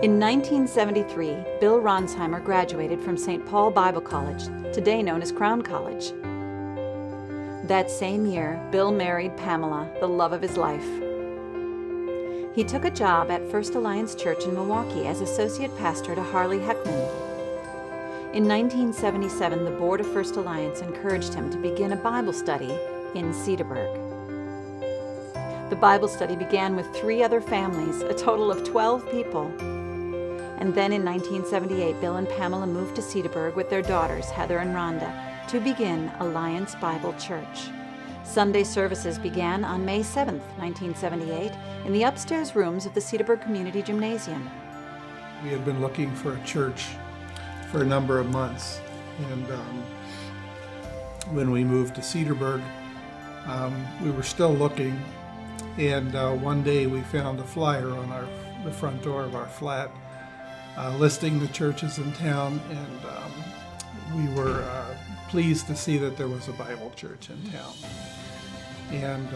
In 1973, Bill Ronsheimer graduated from St. Paul Bible College, today known as Crown College. That same year, Bill married Pamela, the love of his life. He took a job at First Alliance Church in Milwaukee as associate pastor to Harley Heckman. In 1977, the board of First Alliance encouraged him to begin a Bible study in Cedarburg. The Bible study began with 3 other families, a total of 12 people. And then in 1978, Bill and Pamela moved to Cedarburg with their daughters, Heather and Rhonda, to begin Alliance Bible Church. Sunday services began on May 7, 1978, in the upstairs rooms of the Cedarburg Community Gymnasium. We had been looking for a church for a number of months, and when we moved to Cedarburg, we were still looking, and one day we found a flyer on the front door of our flat listing the churches in town, and we were pleased to see that there was a Bible church in town. And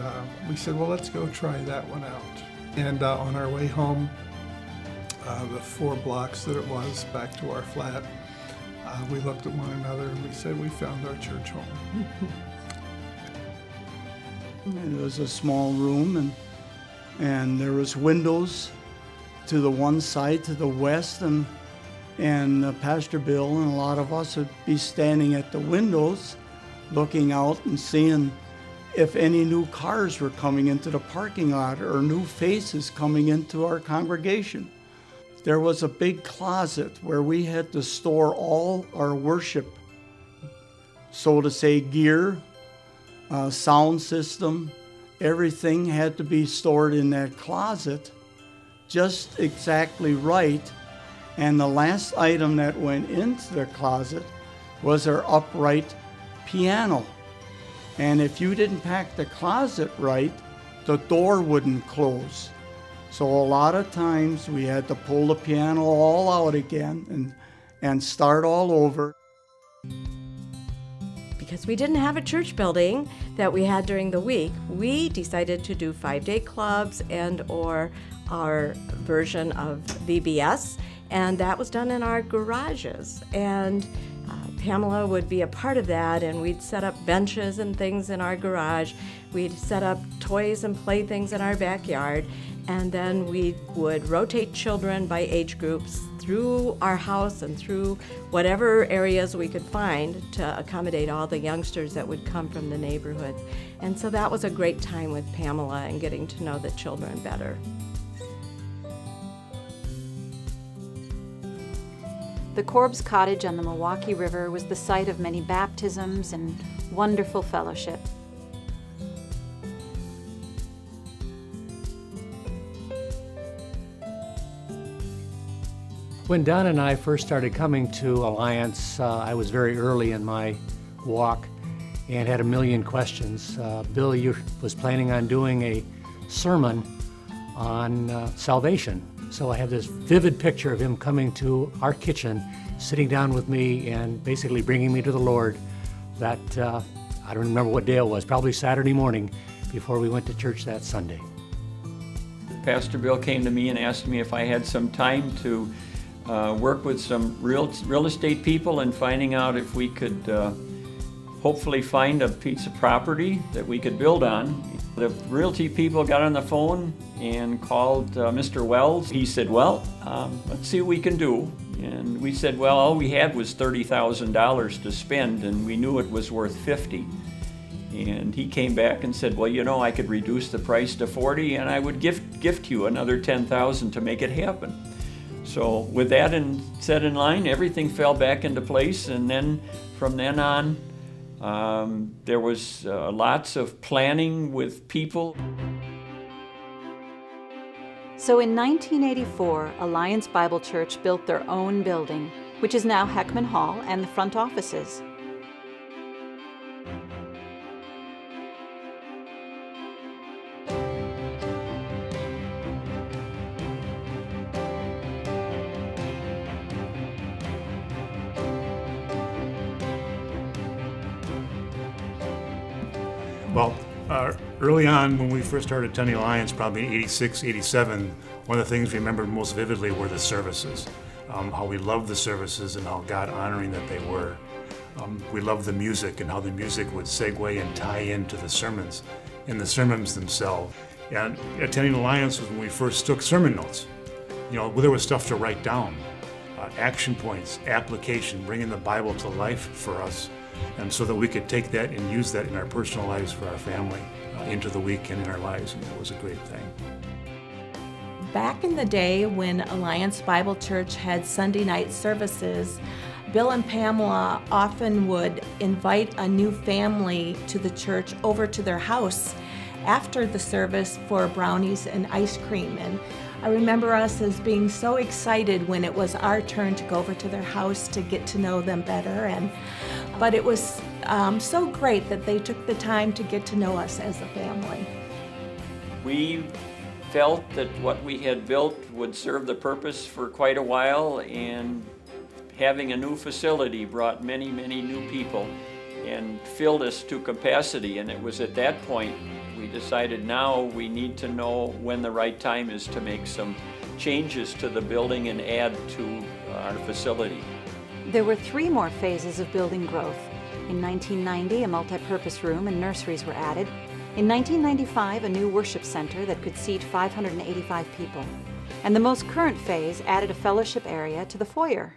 we said, well, let's go try that one out. And on our way home, the 4 blocks that it was back to our flat, we looked at one another and we said, we found our church home. It was a small room, and there was windows to the one side, to the west, and Pastor Bill and a lot of us would be standing at the windows looking out and seeing if any new cars were coming into the parking lot or new faces coming into our congregation. There was a big closet where we had to store all our worship, so to say, gear, sound system, everything had to be stored in that closet just exactly right. And the last item that went into the closet was our upright piano. And if you didn't pack the closet right, the door wouldn't close. So a lot of times we had to pull the piano all out again and start all over. Because we didn't have a church building that we had during the week, we decided to do 5-day clubs and or our version of VBS, and that was done in our garages. And Pamela would be a part of that, and we'd set up benches and things in our garage. We'd set up toys and playthings in our backyard, and then we would rotate children by age groups through our house and through whatever areas we could find to accommodate all the youngsters that would come from the neighborhood. And so that was a great time with Pamela and getting to know the children better. The Corb's cottage on the Milwaukee River was the site of many baptisms and wonderful fellowship. When Don and I first started coming to Alliance, I was very early in my walk and had a million questions. Bill was planning on doing a sermon on salvation. So I have this vivid picture of him coming to our kitchen, sitting down with me and basically bringing me to the Lord that, I don't remember what day it was, probably Saturday morning before we went to church that Sunday. Pastor Bill came to me and asked me if I had some time to work with some real estate people and finding out if we could hopefully find a piece of property that we could build on. The realty people got on the phone and called Mr. Wells. He said, well, let's see what we can do. And we said, well, all we had was $30,000 to spend, and we knew it was worth $50,000. And he came back and said, well, you know, I could reduce the price to $40,000 and I would gift you another $10,000 to make it happen. So with that set in line, everything fell back into place, and then from then on, there was lots of planning with people. So in 1984, Alliance Bible Church built their own building, which is now Heckman Hall and the front offices. Well, early on when we first started attending Alliance, probably in 86, 87, One of the things we remembered most vividly were the services, how we loved the services and how God honoring that they were. We loved the music and how the music would segue and tie into the sermons and the sermons themselves. And attending Alliance was when we first took sermon notes. You know, there was stuff to write down, action points, application, bringing the Bible to life for us, and so that we could take that and use that in our personal lives for our family, into the week and in our lives, and that was a great thing. Back in the day when Alliance Bible Church had Sunday night services, Bill and Pamela often would invite a new family to the church over to their house after the service for brownies and ice cream. And I remember us as being so excited when it was our turn to go over to their house to get to know them better. But it was so great that they took the time to get to know us as a family. We felt that what we had built would serve the purpose for quite a while, and having a new facility brought many, many new people and filled us to capacity. And it was at that point we decided now we need to know when the right time is to make some changes to the building and add to our facility. There were 3 more phases of building growth. In 1990, a multi-purpose room and nurseries were added. In 1995, a new worship center that could seat 585 people. And the most current phase added a fellowship area to the foyer.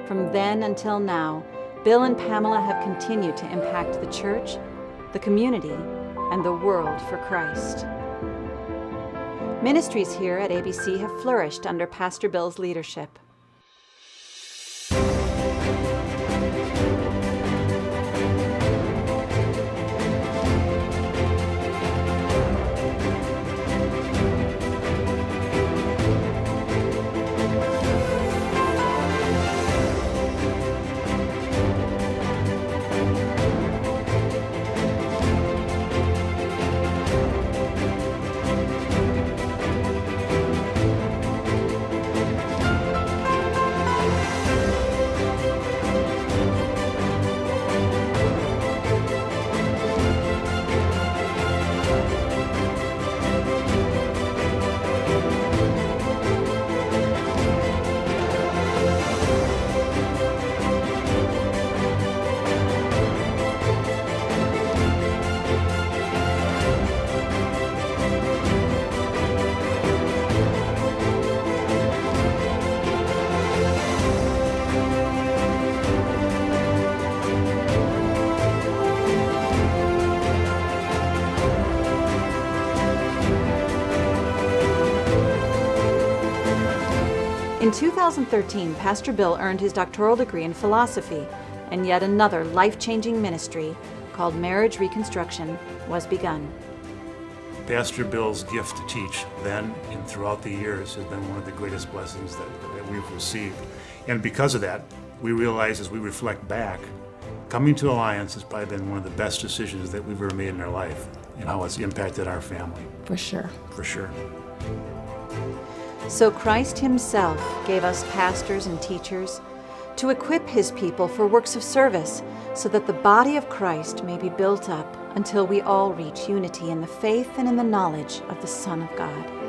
From then until now, Bill and Pamela have continued to impact the church, the community, and the world for Christ. Ministries here at ABC have flourished under Pastor Bill's leadership. In 2013, Pastor Bill earned his doctoral degree in philosophy, and yet another life-changing ministry called Marriage Reconstruction was begun. Pastor Bill's gift to teach then and throughout the years has been one of the greatest blessings that we've received. And because of that, we realize as we reflect back, coming to Alliance has probably been one of the best decisions that we've ever made in our life, and how it's impacted our family. For sure. For sure. So Christ himself gave us pastors and teachers to equip his people for works of service, so that the body of Christ may be built up until we all reach unity in the faith and in the knowledge of the Son of God.